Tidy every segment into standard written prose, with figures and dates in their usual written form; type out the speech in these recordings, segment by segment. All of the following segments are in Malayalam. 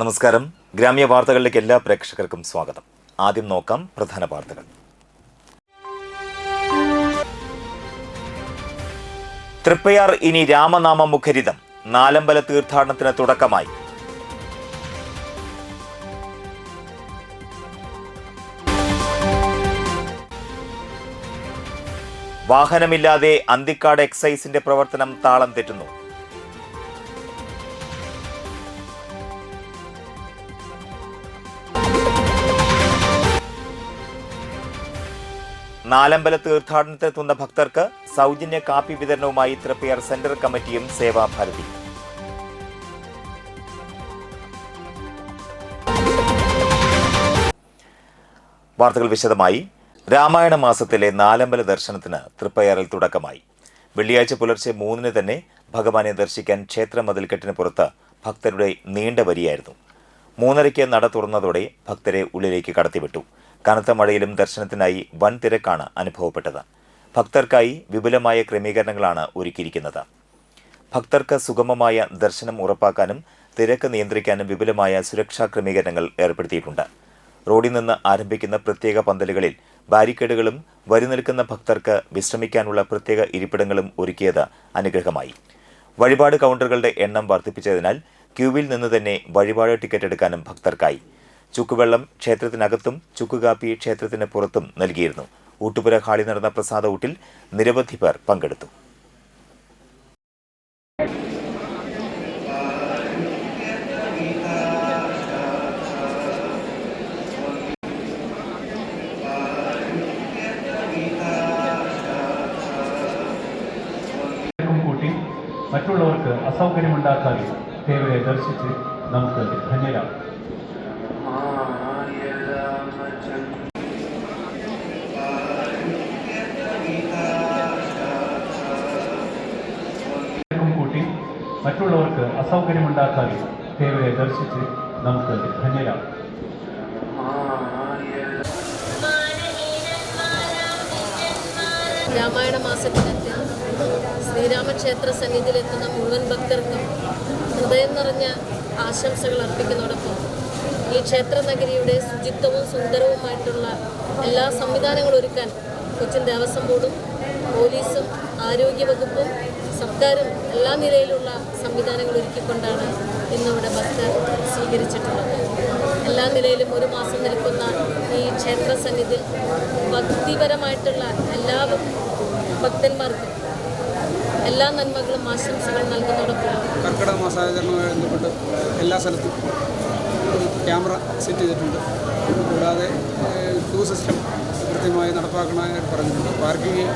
നമസ്കാരം. ഗ്രാമ്യ വാർത്തകളിലേക്ക് എല്ലാ പ്രേക്ഷകർക്കും സ്വാഗതം. ആദ്യം നോക്കാം പ്രധാന വാർത്തകൾ. തൃപ്പയാർ ഇനി രാമനാമ മുഖരിതം. നാലമ്പല തീർത്ഥാടനത്തിന് തുടക്കമായി. വാഹനമില്ലാതെ അന്തിക്കാട് എക്സൈസിന്റെ പ്രവർത്തനം താളം തെറ്റുന്നു. നാലമ്പല തീർത്ഥാടനത്തിനെത്തുന്ന ഭക്തർക്ക് സൗജന്യ കാപ്പി വിതരണവുമായി തൃപ്പയാർ സെന്റർ കമ്മിറ്റിയും സേവാഭാരതി. വാർത്തകൾ വിശദമായി. രാമായണ മാസത്തിലെ നാലമ്പല ദർശനത്തിന് തൃപ്പയാറിൽ തുടക്കമായി. വെള്ളിയാഴ്ച പുലർച്ചെ 3 തന്നെ ഭഗവാനെ ദർശിക്കാൻ ക്ഷേത്ര മതിൽക്കെട്ടിന് പുറത്ത് ഭക്തരുടെ നീണ്ട വരിയായിരുന്നു. 3:30 നട തുറന്നതോടെ ഭക്തരെ ഉള്ളിലേക്ക് കടത്തിവിട്ടു. കനത്ത മഴയിലും ദർശനത്തിനായി വൻ തിരക്കാണ് അനുഭവപ്പെട്ടത്. ഭക്തർക്കായി വിപുലമായ ക്രമീകരണങ്ങളാണ് ഒരുക്കിയിരിക്കുന്നത്. ഭക്തർക്ക് സുഗമമായ ദർശനം ഉറപ്പാക്കാനും തിരക്ക് നിയന്ത്രിക്കാനും വിപുലമായ സുരക്ഷാ ക്രമീകരണങ്ങൾ ഏർപ്പെടുത്തിയിട്ടുണ്ട്. റോഡിൽ നിന്ന് ആരംഭിക്കുന്ന പ്രത്യേക പന്തലുകളിൽ ബാരിക്കേഡുകളും വരി നിൽക്കുന്ന ഭക്തർക്ക് വിശ്രമിക്കാനുള്ള പ്രത്യേക ഇരിപ്പിടങ്ങളും ഒരുക്കിയത് അനുഗ്രഹമായി. വഴിപാട് കൗണ്ടറുകളുടെ എണ്ണം വർദ്ധിപ്പിച്ചതിനാൽ ക്യൂവിൽ നിന്ന് തന്നെ വഴിപാട് ടിക്കറ്റ് എടുക്കാനും ഭക്തർക്കായി. ചുക്കുവെള്ളം ക്ഷേത്രത്തിനകത്തും ചുക്കുകാപ്പി ക്ഷേത്രത്തിന് പുറത്തും നൽകിയിരുന്നു. ഊട്ടുപുര ഹാളിൽ നടന്ന പ്രസാദ ഊട്ടിൽ നിരവധി പേർ പങ്കെടുത്തു. മറ്റുള്ളവർക്ക് അസൗകര്യമുണ്ടാക്കാതെ ദേവരെ ദർശിച്ച് നമുക്ക് ധന്യരാകും. മറ്റുള്ളവർക്ക് അസൗകര്യമുണ്ടാക്കാതെ ദേവരെ ദർശിച്ച് നമുക്ക് ധന്യരാകും. രാമായണ മാസത്തിലെത്തി ശ്രീരാമക്ഷേത്ര സന്നിധിയിലെത്തുന്ന മുഴുവൻ ഭക്തർക്കും ഹൃദയം നിറഞ്ഞ ആശംസകൾ അർപ്പിക്കുന്നതോടൊപ്പം ഈ ക്ഷേത്ര നഗരിയുടെ ശുചിത്വവും സുന്ദരവുമായിട്ടുള്ള എല്ലാ സംവിധാനങ്ങളും ഒരുക്കാൻ കൊച്ചിൻ ദേവസ്വം ബോർഡും പോലീസും ആരോഗ്യവകുപ്പും സർക്കാരും എല്ലാ നിലയിലുള്ള സംവിധാനങ്ങൾ ഒരുക്കിക്കൊണ്ടാണ് ഇന്നിവിടെ ഭക്തർ സ്വീകരിച്ചിട്ടുള്ളത്. എല്ലാ നിലയിലും 1 മാസം നിൽക്കുന്ന ഈ ക്ഷേത്ര സന്നിധി ഭക്തിപരമായിട്ടുള്ള എല്ലാ ഭക്തന്മാർക്കും എല്ലാ നന്മകളും ആശംസകൾ നൽകുന്നതോടൊപ്പം കർക്കിടക മാസാചരണവുമായി ബന്ധപ്പെട്ട് എല്ലാ സ്ഥലത്തും ക്യാമറ സെറ്റ് ചെയ്തിട്ടുണ്ട്. കൂടാതെ ക്യൂ സിസ്റ്റം കൃത്യമായി നടപ്പാക്കണമെന്ന് പറഞ്ഞിട്ടുണ്ട്. പാർക്കിംഗ്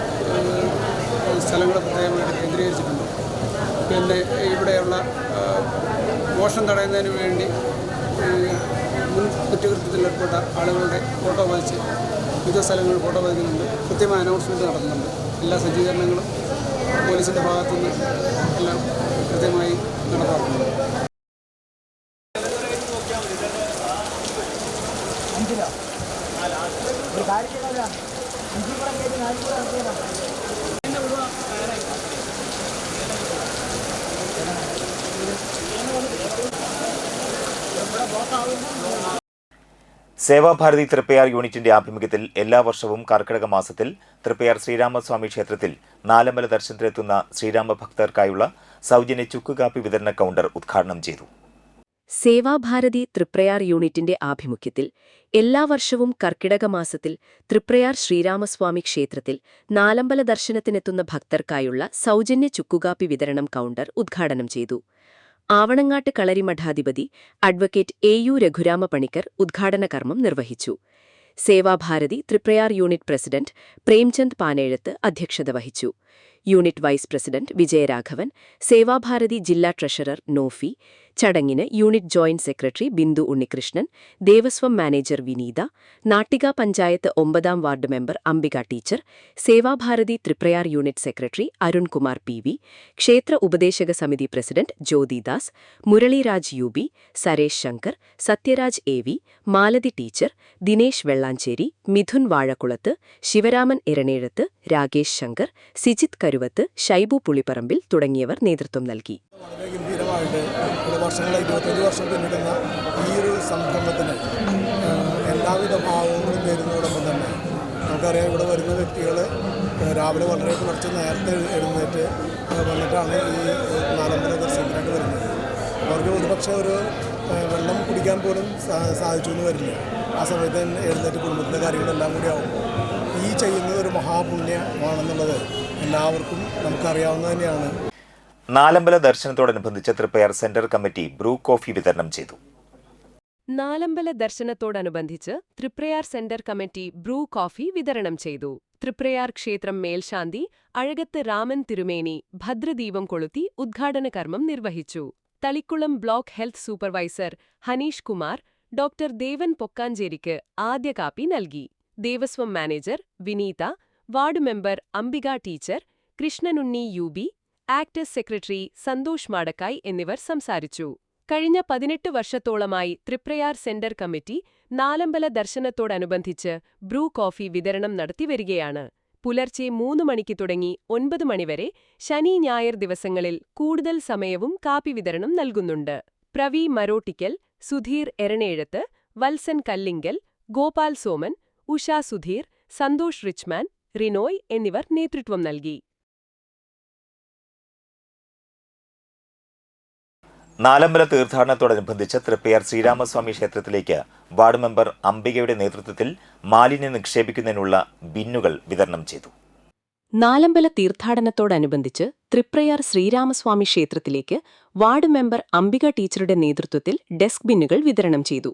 സ്ഥലങ്ങൾ പ്രത്യേകമായിട്ട് കേന്ദ്രീകരിച്ചിട്ടുണ്ട്. പിന്നെ ഇവിടെയുള്ള മോഷണം തടയുന്നതിന് വേണ്ടി മുൻ കുറ്റകൃത്യത്തിൽ ഏർപ്പെട്ട ആളുകളുടെ ഫോട്ടോ പതിച്ച് വിവിധ സ്ഥലങ്ങളിൽ ഫോട്ടോ പതിക്കുന്നുണ്ട്. കൃത്യമായ അനൗൺസ്മെൻറ്റ് നടത്തുന്നുണ്ട്. എല്ലാ സജ്ജീകരണങ്ങളും പോലീസിൻ്റെ ഭാഗത്തുനിന്ന് എല്ലാം കൃത്യമായി നടപ്പാക്കുന്നുണ്ട്. സേവാഭാരതി തൃപ്പയാർ യൂണിറ്റിന്റെ ആഭിമുഖ്യത്തിൽ എല്ലാ വർഷവും കർക്കിടക മാസത്തിൽ തൃപ്പയാർ ശ്രീരാമസ്വാമി ക്ഷേത്രത്തിൽ നാലമ്പല ദർശനത്തിലെത്തുന്ന ശ്രീരാമ ഭക്തർക്കായുള്ള സൗജന്യ ചുക്കുകാപ്പി വിതരണ കൗണ്ടർ ഉദ്ഘാടനം ചെയ്തു. സേവാഭാരതി തൃപ്രയാർ യൂണിറ്റിന്റെ ആഭിമുഖ്യത്തിൽ എല്ലാ വർഷവും കർക്കിടക മാസത്തിൽ തൃപ്രയാർ ശ്രീരാമസ്വാമി ക്ഷേത്രത്തിൽ നാലമ്പല ദർശനത്തിനെത്തുന്ന ഭക്തർക്കായുള്ള സൗജന്യ ചുക്കുകാപ്പി വിതരണം കൗണ്ടർ ഉദ്ഘാടനം ചെയ്തു. ആവണങ്ങാട്ട് കളരിമഠാധിപതി അഡ്വക്കേറ്റ് AU രഘുരാമ പണിക്കർ ഉദ്ഘാടന കർമ്മം നിർവഹിച്ചു. സേവാഭാരതി തൃപ്രയാർ യൂണിറ്റ് പ്രസിഡന്റ് പ്രേംചന്ദ് പാനേഴത്ത് അധ്യക്ഷത വഹിച്ചു. Unit vice president Vijayaraghavan, Sevabharathi ജില്ലാ ട്രഷറർ നോഫി, ചടങ്ങിന് unit joint secretary Bindu Unnikrishnan, Devaswom manager Vineetha, Nattika panchayat 9ാം ward member Ambika teacher, Sevabharathi Triprayar unit secretary Arunkumar PV, ക്ഷേത്ര ഉപദേശക സമിതി president Jyothidas, Muraliraj UB, Suresh Shankar, Sathyaraj AV, Malathi teacher, Dinesh Vellanchery, Mithun Vazhakkulath, Sivaraman Eranezhath, Rakesh Shankar, Sijith കരുവത്ത്, Shaibu Pulipparambil തുടങ്ങിയവർ നേതൃത്വം നൽകി. വർഷമായിട്ട് ഇവിടെ വർഷങ്ങളായി 25 വർഷം പിന്നിടുന്ന ഈ ഒരു സംരംഭത്തിന് എല്ലാവിധ ഭാവങ്ങളും നേരുന്നതോടൊപ്പം തന്നെ നമുക്കറിയാം ഇവിടെ വരുന്ന വ്യക്തികൾ രാവിലെ വളരെ കുറച്ച് നേരത്തെ എഴുന്നേറ്റ് വന്നിട്ടാണ് ഈ നാലമ്പല ദർശനത്തിനായിട്ട് വരുന്നത്. അവർക്ക് ഒരുപക്ഷെ ഒരു വെള്ളം കുടിക്കാൻ പോലും സാധിച്ചു എന്ന് വരില്ല. ആ സമയത്ത് എഴുന്നേറ്റ് കുടുംബത്തിൻ്റെ കാര്യങ്ങളെല്ലാം കൂടി ആകുമ്പോൾ ഈ ചെയ്യുന്നത് ഒരു മഹാപുണ്യമാണെന്നുള്ളത് എല്ലാവർക്കും നമുക്കറിയാവുന്നത് തന്നെയാണ്. നാലമ്പല ദർശനത്തോടനുബന്ധിച്ച് Triprayar centre committee Bru coffee വിതരണം ചെയ്തു. നാലമ്പല ദർശനത്തോടനുബന്ധിച്ച് Triprayar centre committee Bru coffee വിതരണം ചെയ്തു. തൃപ്രയാർ ക്ഷേത്രം മേൽശാന്തി അഴകത്ത് രാമൻ തിരുമേനി ഭദ്രദീപം കൊളുത്തി ഉദ്ഘാടന കർമ്മം നിർവഹിച്ചു. Thalikulam block health supervisor Hanish Kumar doctor Devan പൊക്കാഞ്ചേരിക്ക് ആദ്യ കാപ്പി നൽകി. Devaswom manager Vineetha, ward member Ambika teacher, Krishnanunni UB, actors secretary Santhosh Madakkay എന്നിവർ സംസാരിച്ചു. കഴിഞ്ഞ 18 വർഷത്തോളമായി തൃപ്രയാർ സെന്റർ കമ്മിറ്റി നാലമ്പല ദർശനത്തോടനുബന്ധിച്ച് ബ്രൂ കോഫി വിതരണം നടത്തിവരികയാണ്. പുലർച്ചെ 3 മണിക്ക് തുടങ്ങി 9 മണിവരെ ശനി ഞായർ ദിവസങ്ങളിൽ കൂടുതൽ സമയവും കാപ്പി വിതരണം നൽകുന്നുണ്ട്. പ്രവി മരോട്ടിക്കൽ, സുധീർ എരണേഴത്ത്, വത്സൻ കല്ലിങ്കൽ, ഗോപാൽ സോമൻ, ഉഷ സുധീർ, സന്തോഷ് റിച്ച്മാൻ, റിനോയ് എന്നിവർ നേതൃത്വം നൽകി. നാലമ്പല തീർത്ഥാടനത്തോടനുബന്ധിച്ച് തൃപ്പയാർ ശ്രീരാമസ്വാമി ക്ഷേത്രത്തിലേക്ക് വാർഡ് മെമ്പർ അംബികയുടെ നേതൃത്വത്തിൽ മാലിന്യം നിക്ഷേപിക്കുന്നതിനുള്ള ബിന്നുകൾ വിതരണം ചെയ്തു. നാലമ്പല തീർത്ഥാടനത്തോടനുബന്ധിച്ച് തൃപ്രയാർ ശ്രീരാമസ്വാമി ക്ഷേത്രത്തിലേക്ക് വാർഡ് മെമ്പർ അംബിക ടീച്ചറുടെ നേതൃത്വത്തിൽ ഡെസ്ക് ബിന്നുകൾ വിതരണം ചെയ്തു.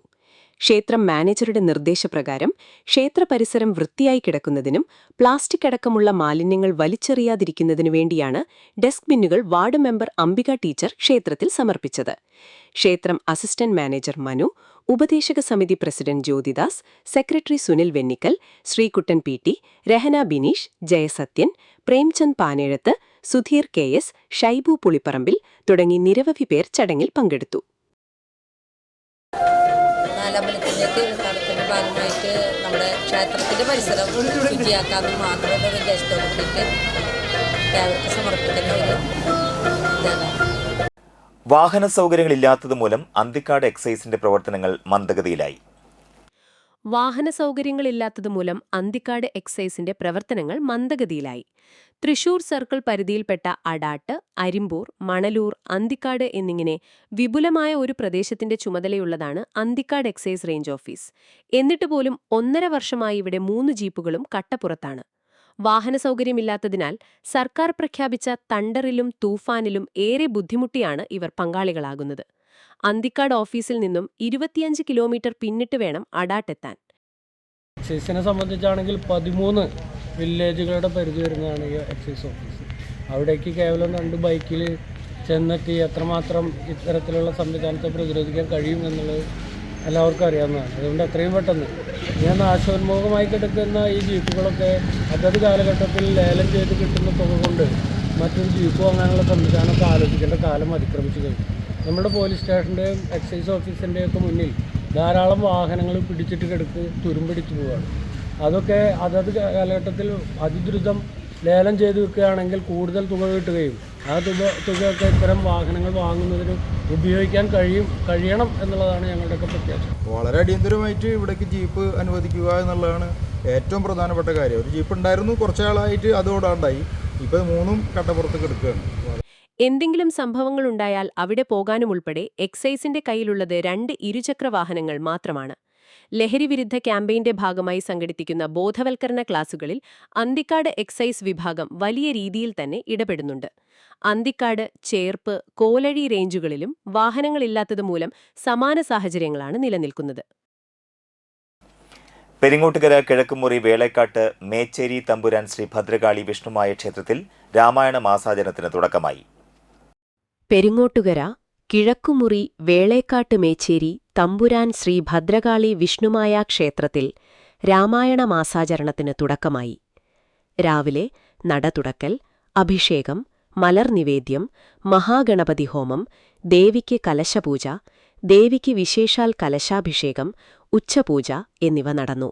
ക്ഷേത്രം മാനേജറുടെ നിർദ്ദേശപ്രകാരം ക്ഷേത്ര പരിസരം വൃത്തിയായി കിടക്കുന്നതിനും പ്ലാസ്റ്റിക് അടക്കമുള്ള മാലിന്യങ്ങൾ വലിച്ചെറിയാതിരിക്കുന്നതിനു വേണ്ടിയാണ് ഡെസ്ക് ബിന്നുകൾ വാർഡ് മെമ്പർ അംബിക ടീച്ചർ ക്ഷേത്രത്തിൽ സമർപ്പിച്ചത്. ക്ഷേത്രം അസിസ്റ്റന്റ് മാനേജർ മനു, ഉപദേശക സമിതി president Jyothidas, secretary Sunil Vennikkal, Sreekuttan PT, Rahana Bineesh, Jayasathyan, Premchand Panezhath, Sudheer KS, Shaibu Pulipparambil തുടങ്ങി നിരവധി പേർ ചടങ്ങിൽ പങ്കെടുത്തു. നാലമ്പലത്തിൻ്റെ തീർത്ഥാടനത്തിൻ്റെ ഭാഗമായിട്ട് നമ്മുടെ ക്ഷേത്രത്തിൻ്റെ പരിസരം ശുചിയാക്കാമെന്ന് മാത്രമുള്ള ഒരു ഉദ്ദേശത്തോടു കൂടിയിട്ട് എല്ലാവർക്കും സമർപ്പിക്കുന്ന ഒരു ഇതാണ്. വാഹന സൗകര്യങ്ങളില്ലാത്തതുമൂലം അന്തിക്കാട് എക്സൈസിന്റെ പ്രവർത്തനങ്ങൾ മന്ദഗതിയിലായി. വാഹന സൗകര്യങ്ങളില്ലാത്തതുമൂലം അന്തിക്കാട് എക്സൈസിന്റെ പ്രവർത്തനങ്ങൾ മന്ദഗതിയിലായി. തൃശൂർ സർക്കിൾ പരിധിയിൽപ്പെട്ട അടാട്ട്, അരിമ്പൂർ, മണലൂർ, അന്തിക്കാട് എന്നിങ്ങനെ വിപുലമായ ഒരു പ്രദേശത്തിന്റെ ചുമതലയുള്ളതാണ് അന്തിക്കാട് എക്സൈസ് റേഞ്ച് ഓഫീസ്. എന്നിട്ട് പോലും 1.5 വർഷമായി ഇവിടെ 3 ജീപ്പുകളും കട്ടപ്പുറത്താണ്. വാഹന സൗകര്യമില്ലാത്തതിനാൽ സർക്കാർ പ്രഖ്യാപിച്ച തണ്ടറിലും തൂഫാനിലും ഏറെ ബുദ്ധിമുട്ടിയാണ് ഇവർ പങ്കാളികളാകുന്നത്. അന്തിക്കാട് ഓഫീസിൽ നിന്നും 25 കിലോമീറ്റർ പിന്നിട്ട് വേണം അടാട്ടെത്താൻ. എക്സൈസിനെ സംബന്ധിച്ചാണെങ്കിൽ 13 വില്ലേജുകളുടെ പരിധി വരുന്നതാണ് ഈ എക്സൈസ് ഓഫീസ്. അവിടേക്ക് കേവലം 2 ബൈക്കിൽ ചെന്നെത്തി എത്രമാത്രം ഇത്തരത്തിലുള്ള സംവിധാനത്തെ പ്രതിരോധിക്കാൻ കഴിയും എന്നുള്ളത് എല്ലാവർക്കും അറിയാവുന്നതാണ്. അതുകൊണ്ട് എത്രയും പെട്ടെന്ന് ഇങ്ങനെ നാശോന്മുഖമായി കിടക്കുന്ന ഈ ജീപ്പുകളൊക്കെ അതത് കാലഘട്ടത്തിൽ ലേലം ചെയ്ത് കിട്ടുന്ന തുക കൊണ്ട് മറ്റൊരു ജീപ്പ് വാങ്ങാനുള്ള സംവിധാനമൊക്കെ ആലോചിക്കേണ്ട കാലം അതിക്രമിച്ചു കഴിഞ്ഞു. നമ്മുടെ പോലീസ് സ്റ്റേഷൻ്റെയും എക്സൈസ് ഓഫീസിൻ്റെയൊക്കെ മുന്നിൽ ധാരാളം വാഹനങ്ങൾ പിടിച്ചിട്ട് കിടക്ക് തുരുമ്പിടിച്ചു പോവുകയാണ്. അതൊക്കെ അതത് കാലഘട്ടത്തിൽ അതിദ്രുതം ലേലം ചെയ്ത് വെക്കുകയാണെങ്കിൽ കൂടുതൽ തുക കിട്ടുകയും ആ തുകയൊക്കെ ഇത്തരം വാഹനങ്ങൾ വാങ്ങുന്നതിന് ഉപയോഗിക്കാൻ കഴിയണം എന്നുള്ളതാണ് ഞങ്ങളുടെയൊക്കെ പ്രത്യാശ. വളരെ അടിയന്തരമായിട്ട് ഇവിടേക്ക് ജീപ്പ് അനുവദിക്കുക എന്നുള്ളതാണ് ഏറ്റവും പ്രധാനപ്പെട്ട കാര്യം. ഒരു ജീപ്പ് ഉണ്ടായിരുന്നു, കുറച്ചാളായിട്ട് അതോടാണ്ടായി. ഇപ്പോൾ 3ഉം കട്ടപ്പുറത്ത് കിടക്കുകയാണ്. എന്തെങ്കിലും സംഭവങ്ങളുണ്ടായാൽ അവിടെ പോകാനുമുൾപ്പെടെ എക്സൈസിന്റെ കയ്യിലുള്ളത് 2 ഇരുചക്ര വാഹനങ്ങൾ മാത്രമാണ്. ലഹരിവിരുദ്ധ ക്യാമ്പയിന്റെ ഭാഗമായി സംഘടിപ്പിക്കുന്ന ബോധവൽക്കരണ ക്ലാസുകളിൽ അന്തിക്കാട് എക്സൈസ് വിഭാഗം വലിയ രീതിയിൽ തന്നെ ഇടപെടുന്നുണ്ട്. അന്തിക്കാട്, ചേർപ്പ്, കോലഴി റേഞ്ചുകളിലും വാഹനങ്ങളില്ലാത്തതുമൂലം സമാന സാഹചര്യങ്ങളാണ് നിലനിൽക്കുന്നത്. പെരിങ്ങോട്ടുകര കിഴക്കുമുറി വേളേക്കാട്ട് മേച്ചേരി തമ്പുരാൻ ശ്രീ ഭദ്രകാളി വിഷ്ണുമായ ക്ഷേത്രത്തിൽ രാമായണ മാസാചരണത്തിന് തുടക്കമായി. പെരിങ്ങോട്ടുകര കിഴക്കുമുറി വേളേക്കാട്ട് മേച്ചേരി തമ്പുരാൻ ശ്രീ ഭദ്രകാളി വിഷ്ണുമായ ക്ഷേത്രത്തിൽ രാമായണ മാസാചരണത്തിന് തുടക്കമായി. രാവിലെ നടതുടക്കൽ, അഭിഷേകം, മലർനിവേദ്യം, മഹാഗണപതി ഹോമം, ദേവിക്ക് കലശപൂജ, ദേവിക്ക് വിശേഷാൽ കലശാഭിഷേകം, ഉച്ചപൂജ എന്നിവ നടന്നു.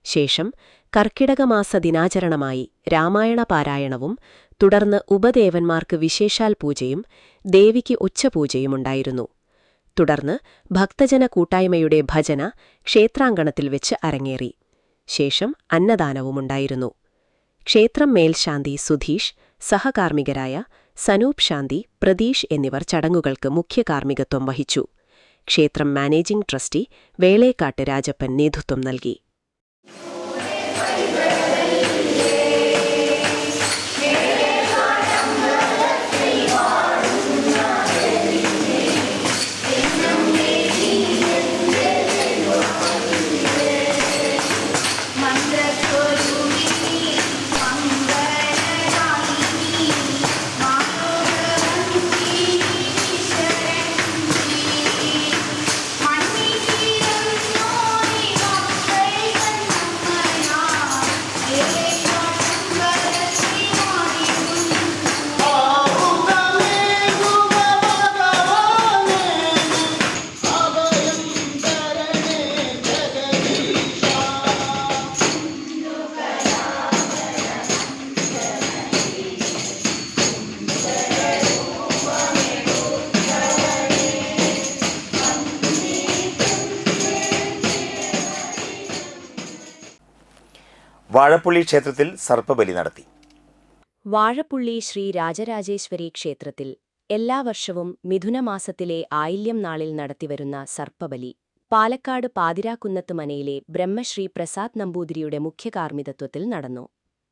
ശേഷം കർക്കിടകമാസ ദിനാചരണമായി രാമായണ പാരായണവും തുടർന്ന് ഉപദേവന്മാർക്ക് വിശേഷാൽ പൂജയും ദേവിക്ക് ഉച്ചപൂജയുമുണ്ടായിരുന്നു. തുടർന്ന് ഭക്തജന കൂട്ടായ്മയുടെ ഭജന ക്ഷേത്രാങ്കണത്തിൽ വെച്ച് അരങ്ങേറി. ശേഷം അന്നദാനവുമുണ്ടായിരുന്നു. ക്ഷേത്രം മേൽശാന്തി സുധീഷ്, സഹകാർമ്മികരായ സനൂപ് ശാന്തി, പ്രതീഷ് എന്നിവർ ചടങ്ങുകൾക്ക് മുഖ്യ കാർമ്മികത്വം വഹിച്ചു. ക്ഷേത്രം മാനേജിംഗ് ട്രസ്റ്റി വേളേക്കാട്ട് രാജപ്പൻ നേതൃത്വം നൽകി. വാഴപ്പുള്ളി ക്ഷേത്രത്തിൽ സർപ്പബലി നടത്തി. വാഴപ്പുള്ളി ശ്രീ രാജരാജേശ്വരി ക്ഷേത്രത്തിൽ എല്ലാ വർഷവും മിഥുനമാസത്തിലെ ആയില്യം നാളിൽ നടത്തിവരുന്ന സർപ്പബലി പാലക്കാട് പാതിരാക്കുന്നത്ത് മനയിലെ ബ്രഹ്മശ്രീ പ്രസാദ് നമ്പൂതിരിയുടെ മുഖ്യകാർമ്മികത്വത്തിൽ നടന്നു.